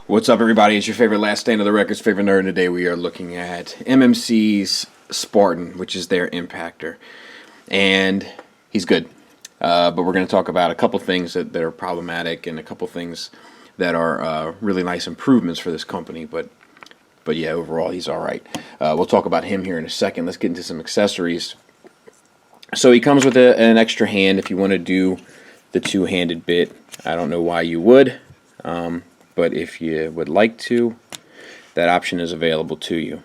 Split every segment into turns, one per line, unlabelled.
What's up, everybody? It's your favorite Last Stand of the Record's favorite nerd, and today we are looking at MMC's Spartan, which is their Impactor. And he's good. But we're going to talk about a couple things that are problematic and a couple things that are really nice improvements for this company. But yeah, overall, he's all right. We'll talk about him here in a second. Let's get into some accessories. So he comes with an extra hand if you want to do the two-handed bit. I don't know why you would. But if you would like to, that option is available to you.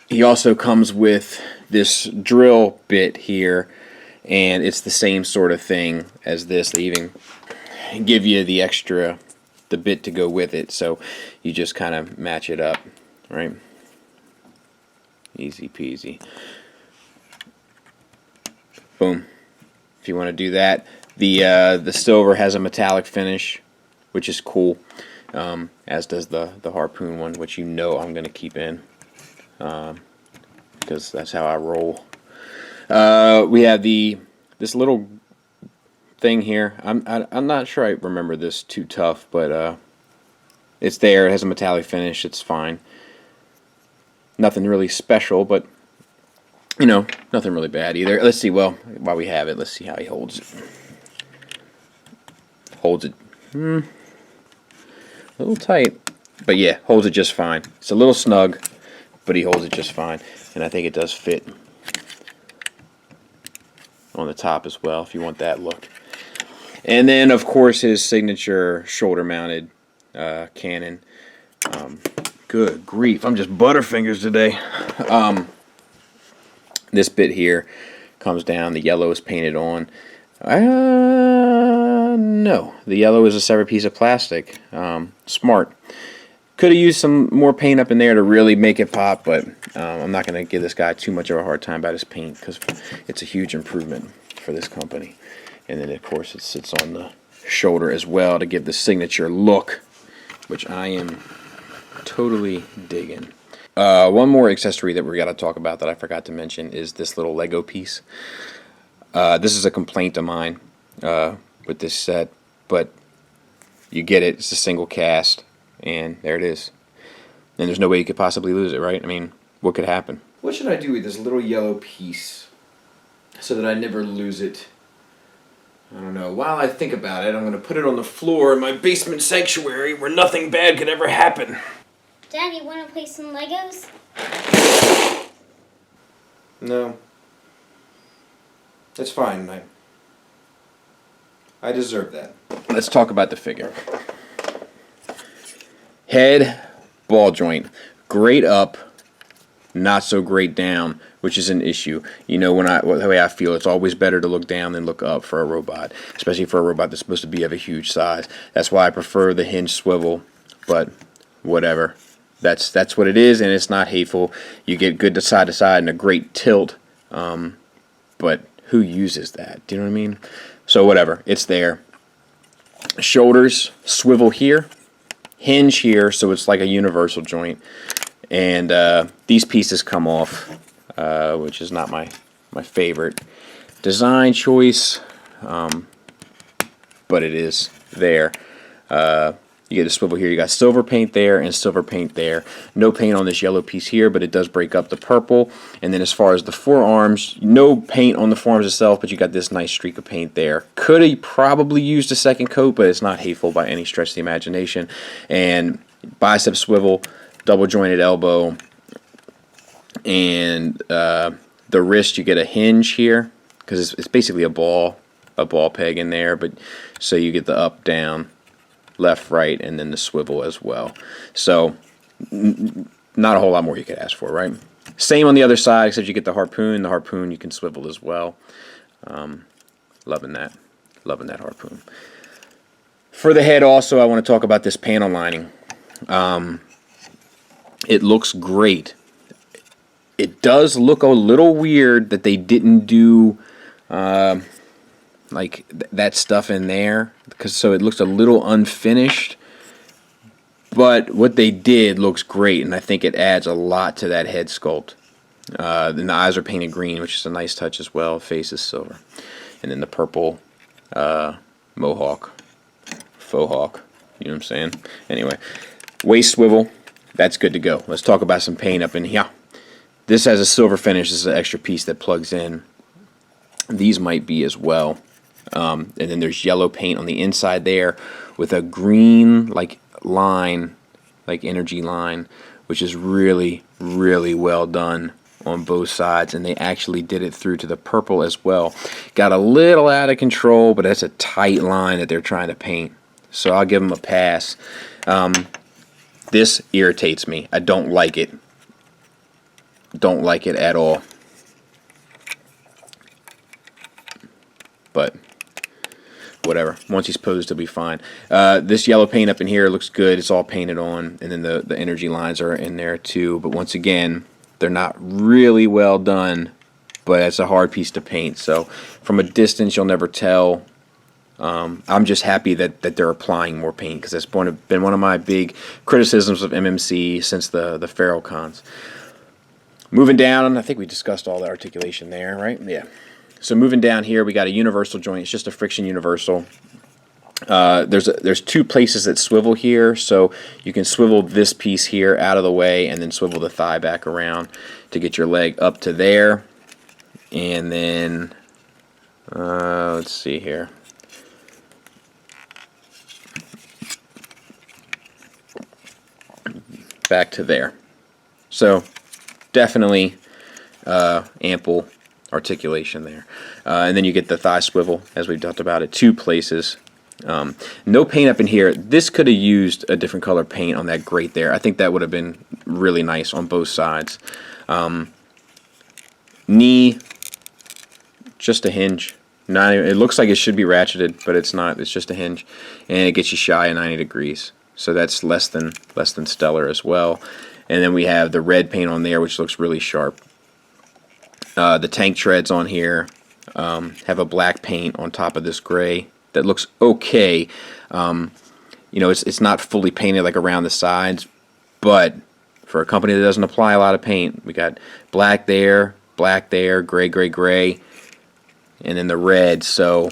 He also comes with this drill bit here, and it's the same sort of thing as this. They even give you the bit to go with it, so you just kind of match it up, right? Easy peasy. Boom. If you want to do that. The silver has a metallic finish, which is cool, as does the harpoon one, which you know I'm going to keep in, because that's how I roll. We have this little thing here. I'm not sure I remember this too tough, but it's there. It has a metallic finish. It's fine. Nothing really special, but you know, nothing really bad either. Let's see. Well, while we have it, let's see how he holds it. Holds it. A little tight, but yeah, holds it just fine. It's a little snug, but he holds it just fine, and I think it does fit on the top as well if you want that look. And then, of course, his signature shoulder-mounted cannon. Good grief, I'm just butterfingers today. This bit here comes down. The yellow is painted on. No, the yellow is a separate piece of plastic. Smart. Could have used some more paint up in there to really make it pop, but I'm not going to give this guy too much of a hard time about his paint because it's a huge improvement for this company. And then, of course, it sits on the shoulder as well to give the signature look, which I am totally digging. One more accessory that we got to talk about that I forgot to mention is this little Lego piece. This is a complaint of mine with this set, but you get it. It's a single cast, and there it is. And there's no way you could possibly lose it, right? I mean, what could happen? What should I do with this little yellow piece so that I never lose it? I don't know. While I think about it, I'm going to put it on the floor in my basement sanctuary where nothing bad could ever happen.
Dad, you want to play some Legos?
No. It's fine, I deserve that. Let's talk about the figure. Head, ball joint. Great up, not so great down, which is an issue. You know, the way I feel, it's always better to look down than look up for a robot, especially for a robot that's supposed to be of a huge size. That's why I prefer the hinge swivel, but whatever. That's what it is, and it's not hateful. You get good side to side and a great tilt, but who uses that? Do you know what I mean? So whatever, it's there. Shoulders, swivel here, hinge here, so it's like a universal joint. And these pieces come off, which is not my favorite design choice, but it is there. You get a swivel here. You got silver paint there and silver paint there. No paint on this yellow piece here, but it does break up the purple. And then as far as the forearms, no paint on the forearms itself, but you got this nice streak of paint there. Could have probably used a second coat, but it's not hateful by any stretch of the imagination. And bicep swivel, double jointed elbow, and the wrist, you get a hinge here because it's basically a ball peg in there, but so you get the up, down, left, right, and then the swivel as well. So not a whole lot more you could ask for, right? Same on the other side, except you get the harpoon. The harpoon you can swivel as well. Loving that harpoon. For the head also, I want to talk about this panel lining. It looks great. It does look a little weird that they didn't do like that stuff in there, because so it looks a little unfinished. But what they did looks great, and I think it adds a lot to that head sculpt. Then the eyes are painted green, which is a nice touch as well. Face is silver, and then the purple mohawk, faux hawk. You know what I'm saying? Anyway, waist swivel. That's good to go. Let's talk about some paint up in here. This has a silver finish. This is an extra piece that plugs in. These might be as well. And then there's yellow paint on the inside there with a green like line, like energy line, which is really, really well done on both sides. And they actually did it through to the purple as well. Got a little out of control, but that's a tight line that they're trying to paint. So I'll give them a pass. This irritates me. I don't like it. Don't like it at all. But whatever. Once he's posed, he'll be fine. This yellow paint up in here looks good. It's all painted on, and then the energy lines are in there too. But once again, they're not really well done. But it's a hard piece to paint. So from a distance, you'll never tell. I'm just happy that they're applying more paint, because that's been one of my big criticisms of MMC since the Feral Cons. Moving down, I think we discussed all the articulation there, right? Yeah. So moving down here, we got a universal joint. It's just a friction universal. There's two places that swivel here, so you can swivel this piece here out of the way and then swivel the thigh back around to get your leg up to there. And then, let's see here. Back to there. So definitely ample articulation there. And then you get the thigh swivel, as we've talked about, at two places. No paint up in here. This could have used a different color paint on that grate there. I think that would have been really nice on both sides. Knee, just a hinge. It looks like it should be ratcheted, but it's not. It's just a hinge, and it gets you shy of 90 degrees. So that's less than stellar as well. And then we have the red paint on there, which looks really sharp. The tank treads on here have a black paint on top of this gray that looks okay. You know, it's not fully painted like around the sides, but for a company that doesn't apply a lot of paint, we got black there, gray, gray, gray, and then the red. So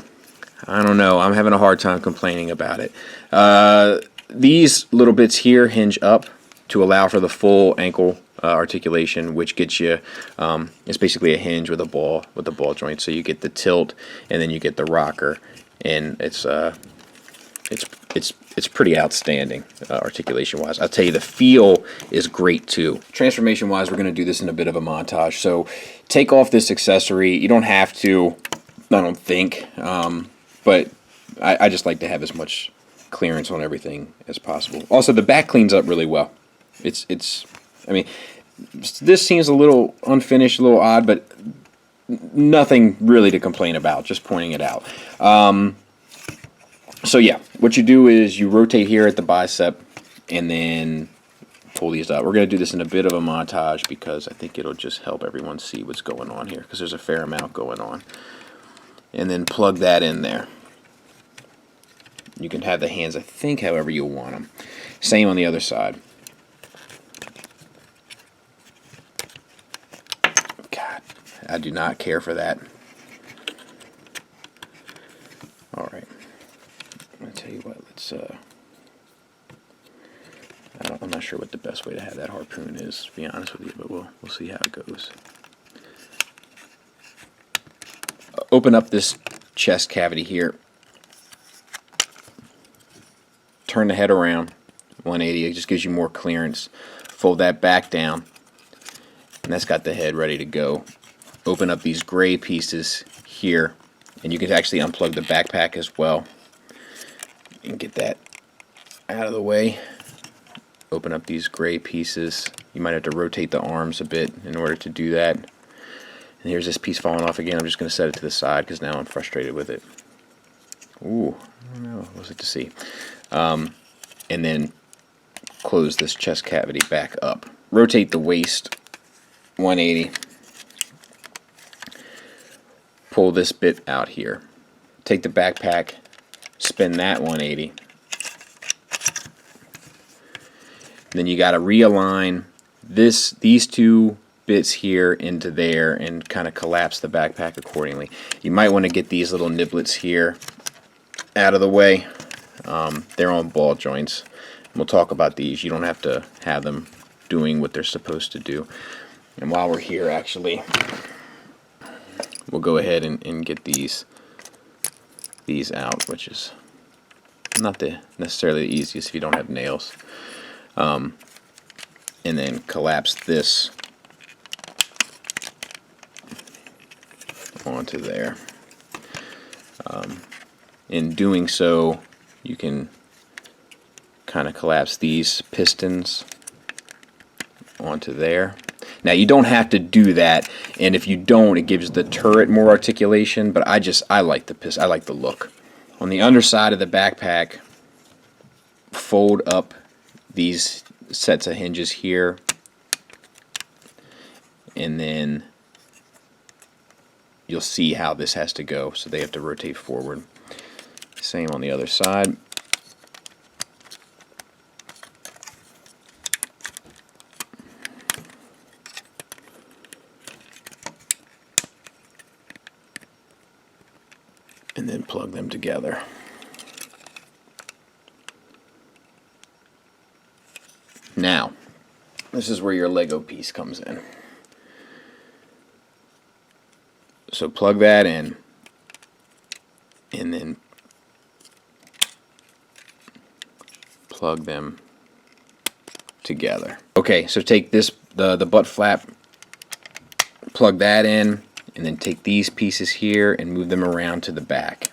I don't know. I'm having a hard time complaining about it. These little bits here hinge up to allow for the full ankle articulation, which gets you, it's basically a hinge with a ball joint. So you get the tilt, and then you get the rocker, and it's pretty outstanding articulation wise. I'll tell you, the feel is great too. Transformation wise, we're going to do this in a bit of a montage. So take off this accessory. You don't have to, I don't think, but I just like to have as much clearance on everything as possible. Also, the back cleans up really well. I mean, this seems a little unfinished, a little odd, but nothing really to complain about, just pointing it out. So yeah, what you do is you rotate here at the bicep and then pull these up. We're going to do this in a bit of a montage because I think it'll just help everyone see what's going on here, because there's a fair amount going on. And then plug that in there. You can have the hands, I think, however you want them. Same on the other side. God, I do not care for that. All right. I'll tell you what, let's, I'm not sure what the best way to have that harpoon is, to be honest with you, but we'll see how it goes. Open up this chest cavity here. Turn the head around 180. It just gives you more clearance. Fold that back down, and that's got the head ready to go. Open up these gray pieces here, and you can actually unplug the backpack as well and get that out of the way. Open up these gray pieces. You might have to rotate the arms a bit in order to do that. And here's this piece falling off again. I'm just going to set it to the side because now I'm frustrated with it. Ooh, I don't know. What was it to see? And then close this chest cavity back up. rotate the waist 180. Pull this bit out here. Take the backpack, spin that 180. Then you got to realign these two bits here into there and kind of collapse the backpack accordingly. You might want to get these little niblets here out of the way. They're on ball joints. We'll talk about these. You don't have to have them doing what they're supposed to do. And while we're here, actually, we'll go ahead and get these out, which is not necessarily the easiest if you don't have nails. And then collapse this onto there. In doing so, you can kind of collapse these pistons onto there. Now you don't have to do that, and if you don't, it gives the turret more articulation, but I like the piston. I like the look. On the underside of the backpack, fold up these sets of hinges here, and then you'll see how this has to go. So they have to rotate forward. Same on the other side. And then plug them together. Now, this is where your Lego piece comes in. So plug that in, and then plug them together. Okay, so take this, the butt flap, plug that in, and then take these pieces here and move them around to the back.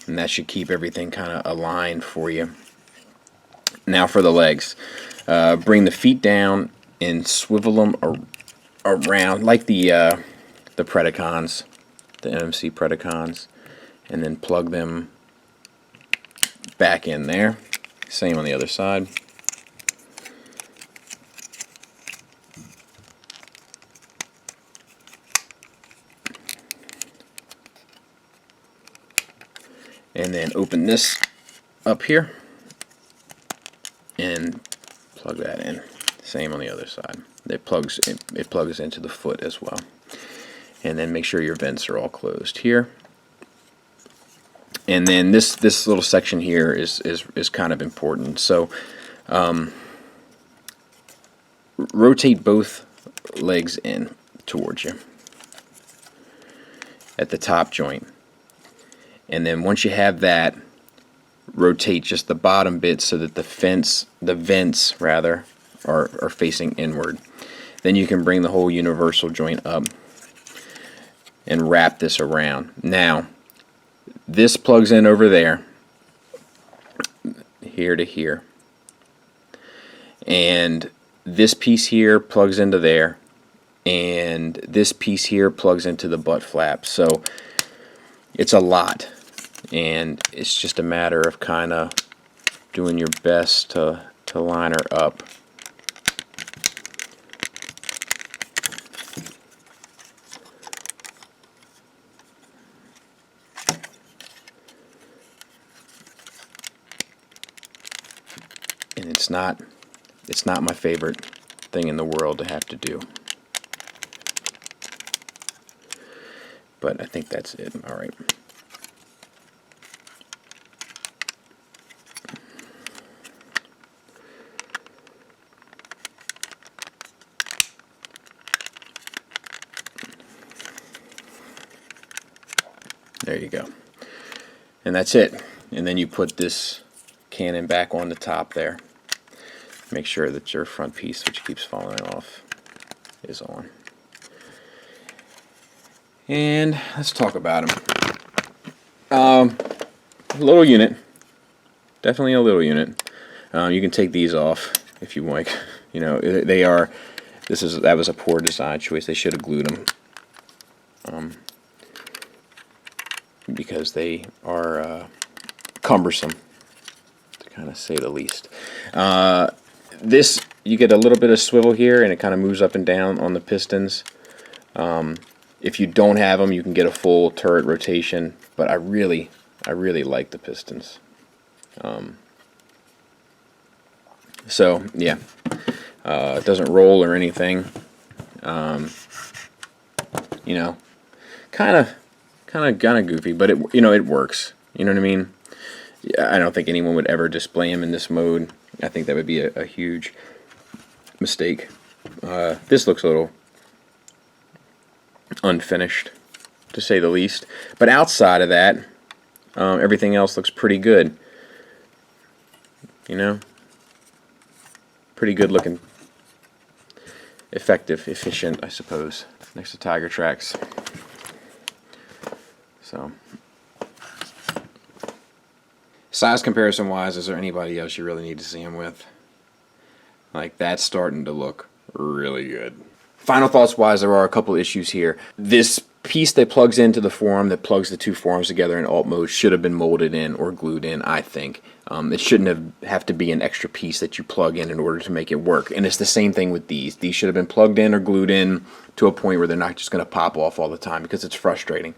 And that should keep everything kind of aligned for you. Now for the legs. Bring the feet down and swivel them around like the Predacons, the MMC Predacons, and then plug them back in there. Same on the other side. And then open this up here and plug that in. Same on the other side. It plugs into the foot as well. And then make sure your vents are all closed here. And then this little section here is kind of important. So rotate both legs in towards you at the top joint. And then once you have that, rotate just the bottom bit so that the vents rather are facing inward. Then you can bring the whole universal joint up and wrap this around. Now, this plugs in over there, here to here. And this piece here plugs into there. And this piece here plugs into the butt flap. So it's a lot. And it's just a matter of kind of doing your best to line her up. And it's not my favorite thing in the world to have to do. But I think that's it. All right. There you go. And that's it. And then you put this cannon back on the top there. Make sure that your front piece, which keeps falling off, is on. And let's talk about them. Little unit. Definitely a little unit. You can take these off if you like. You know, they are. That was a poor design choice. They should have glued them. Because they are cumbersome kind of say the least. This, you get a little bit of swivel here, and it kind of moves up and down on the pistons. If you don't have them, you can get a full turret rotation, but I really like the pistons. So yeah, it doesn't roll or anything. You know, kind of goofy, but it works. You know what I mean? Yeah, I don't think anyone would ever display him in this mode. I think that would be a huge mistake. This looks a little unfinished, to say the least. But outside of that, everything else looks pretty good. You know? Pretty good looking. Effective, efficient, I suppose. Next to Tiger Tracks. So, size comparison wise, is there anybody else you really need to see him with? Like, that's starting to look really good. Final thoughts wise, there are a couple issues here. This piece that plugs into the forearm, that plugs the two forearms together in alt mode, should have been molded in or glued in, I think. It shouldn't have to be an extra piece that you plug in order to make it work. And it's the same thing with these. These should have been plugged in or glued in to a point where they're not just going to pop off all the time, because it's frustrating.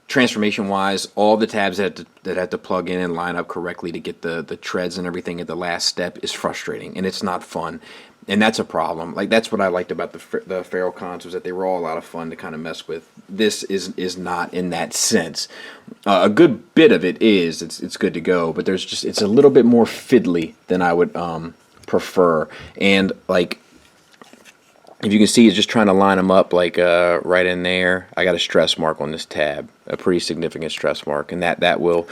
Transformation wise, all the tabs that have to plug in and line up correctly to get the treads and everything at the last step is frustrating, and it's not fun. And that's a problem. Like, that's what I liked about the Feralcons, was that they were all a lot of fun to kind of mess with. This is not in that sense. A good bit of it is, it's good to go, but it's a little bit more fiddly than I would prefer. And like, if you can see, it's just trying to line them up, like right in there. I got a stress mark on this tab, a pretty significant stress mark, and that will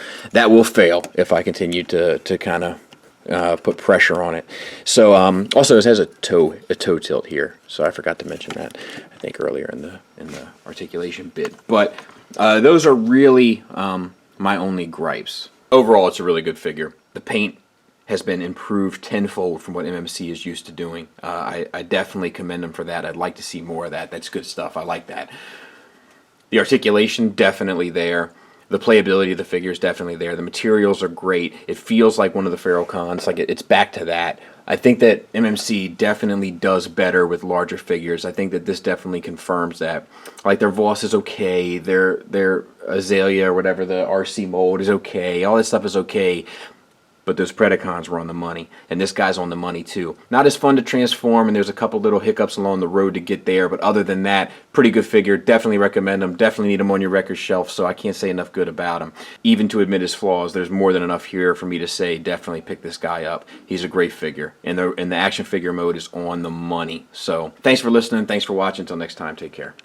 fail if I continue to kind of put pressure on it. So also, it has a toe tilt here, so I forgot to mention that, I think, earlier in the articulation bit. But those are really my only gripes. Overall, it's a really good figure. The paint has been improved tenfold from what MMC is used to doing. I definitely commend them for that. I'd like to see more of that. That's good stuff. I like that. The articulation, definitely there. The playability of the figure is definitely there. The materials are great. It feels like one of the Feralcons. Like, it's back to that. I think that MMC definitely does better with larger figures. I think that this definitely confirms that. Like, their Voss is okay. Their Azalea, or whatever, the RC mold, is okay. All this stuff is okay. But those Predacons were on the money, and this guy's on the money too. Not as fun to transform, and there's a couple little hiccups along the road to get there, but other than that, pretty good figure. Definitely recommend him. Definitely need him on your record shelf, so I can't say enough good about him. Even to admit his flaws, there's more than enough here for me to say definitely pick this guy up. He's a great figure, and the action figure mode is on the money. So thanks for listening. Thanks for watching. Until next time, take care.